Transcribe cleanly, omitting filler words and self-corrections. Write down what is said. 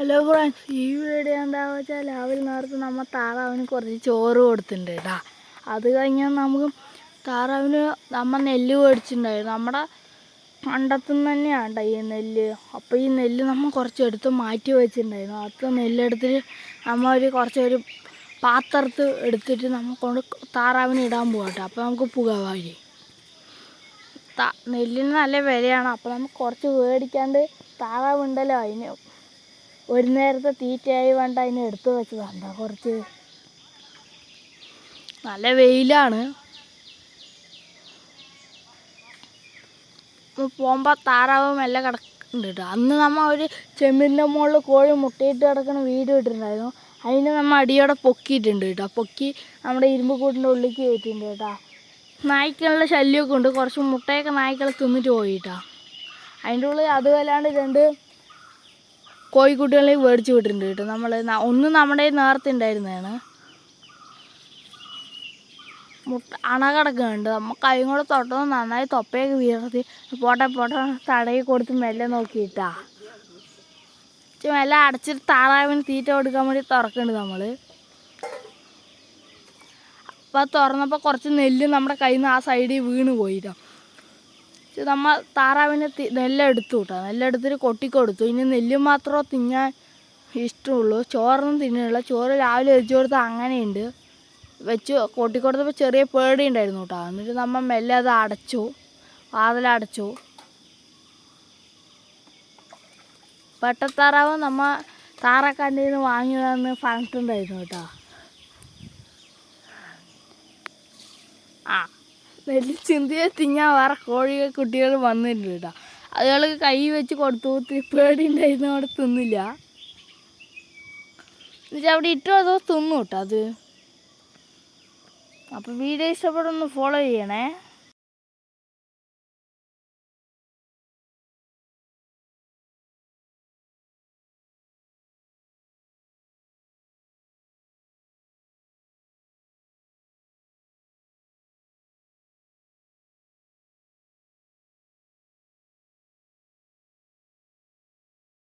Hello friends, ഈ video എന്താണെന്ന് വെച്ചാൽ രാവിലെ നേരത്തെ നമ്മൾ താറാവിന് കുറച്ച് ചോറ് കൊടുത്തിട്ടുണ്ട് കേട്ടോ. അത് കഴിഞ്ഞാൽ നമുക്ക് താറാവിന് നമ്മൾ നെല്ല് മേടിച്ചിട്ടുണ്ടായിരുന്നു. നമ്മുടെ കണ്ടത്തുനിന്ന് തന്നെയാണ് കേട്ടോ ഈ നെല്ല്. അപ്പോൾ ഈ നെല്ല് നമ്മൾ കുറച്ചെടുത്ത് മാറ്റി വെച്ചിട്ടുണ്ടായിരുന്നു. അത് നെല്ലെടുത്തിട്ട് നമ്മൾ കുറച്ചൊരു പാത്രത്തിൽ എടുത്തിട്ട് നമ്മൾ കൊണ്ട് താറാവിന് ഇടാൻ പോകാം കേട്ടോ. അപ്പോൾ നമുക്ക് പുകവാരി നെല്ലിന് നല്ല വിലയാണ്. അപ്പോൾ നമുക്ക് കുറച്ച് മേടിക്കാണ്ട് താറാവുണ്ടല്ലോ, അതിന് ഒരു നേരത്തെ തീറ്റയായി വേണ്ട അതിനെ എടുത്തു വെച്ചതാണ്. കുറച്ച് നല്ല വെയിലാണ്. പോകുമ്പോൾ താറാവ് മെല്ലെ കിടക്കുന്നുണ്ട് കേട്ടോ. അന്ന് നമ്മൾ ഒരു ചെമ്മീൻ്റെ മുകളിൽ കോഴി മുട്ടയിട്ട് കിടക്കുന്ന വീഡിയോ ഇട്ടിട്ടുണ്ടായിരുന്നു. അതിന് നമ്മൾ അടിയോടെ പൊക്കിയിട്ടുണ്ട് കേട്ടോ. പൊക്കി നമ്മുടെ ഇരുമ്പ് കൂട്ടിൻ്റെ ഉള്ളിലേക്ക് കയറ്റിയിട്ടുണ്ട് കേട്ടോ. നായ്ക്കളുടെ ശല്യമൊക്കെ ഉണ്ട്. കുറച്ച് മുട്ടയൊക്കെ നായ്ക്കൾ തിന്നിട്ട് പോയിട്ടാ. അതിൻ്റെ ഉള്ളിൽ അതുമല്ലാണ്ട് 2 കോഴിക്കുട്ടികളെയും മേടിച്ച് വിട്ടിട്ടുണ്ട് കേട്ടോ. നമ്മൾ ഒന്ന് നമ്മുടെ നേരത്തെ ഉണ്ടായിരുന്നതാണ്. അണ കിടക്കുന്നുണ്ട്. നമ്മൾ കൈ കൂടെ തൊട്ടത് നന്നായി തൊപ്പയൊക്കെ വീർത്തി പോട്ടെ തടയി കൊടുത്ത് മെല്ലെ നോക്കിയിട്ടാ. മെല്ലെ അടച്ചിട്ട് താറാവിന് തീറ്റ കൊടുക്കാൻ വേണ്ടി തുറക്കുന്നുണ്ട് നമ്മൾ. അപ്പോൾ തുറന്നപ്പോൾ കുറച്ച് നെല്ല് നമ്മുടെ കയ്യിൽ നിന്ന് ആ സൈഡിൽ വീണ് പോയിട്ടോ. നമ്മൾ താറാവിന് നെല്ലെടുത്തു കേട്ടോ. നെല്ലെടുത്തിട്ട് കൊട്ടിക്കൊടുത്തു. ഇനി നെല്ല് മാത്രമേ തിന്നാൻ ഇഷ്ടമുള്ളൂ, ചോറൊന്നും തിന്നില്ല. ചോറ് രാവിലെ വെച്ച് കൊടുത്താൽ അങ്ങനെയുണ്ട്. വെച്ച് കൊട്ടിക്കൊടുത്തപ്പോൾ ചെറിയ പേടി ഉണ്ടായിരുന്നു കേട്ടോ. എന്നിട്ട് നമ്മൾ മെല്ലെ അത് അടച്ചു, വാതിലടച്ചു. പെട്ടത്താറാവ് നമ്മൾ താറക്കണ്ടിയിൽ നിന്ന് വാങ്ങിയതെന്ന് പറഞ്ഞിട്ടുണ്ടായിരുന്നു കേട്ടോ. നെല്ല് ചിന്തിയെ തിന്നാൻ വേറെ കുട്ടികൾ വന്നിട്ടുണ്ട് കേട്ടോ. അതുകൾക്ക് കൈ വെച്ച് കൊടുത്തു. പേടി ഉണ്ടായിരുന്നു, അവിടെ തിന്നില്ല. എന്നിട്ട് അവിടെ ഇട്ടു അതോ തിന്നു കേട്ടോ അത്. അപ്പോൾ വീഡിയോ ഇഷ്ടപ്പെട്ടൊന്ന് ഫോളോ ചെയ്യണേ.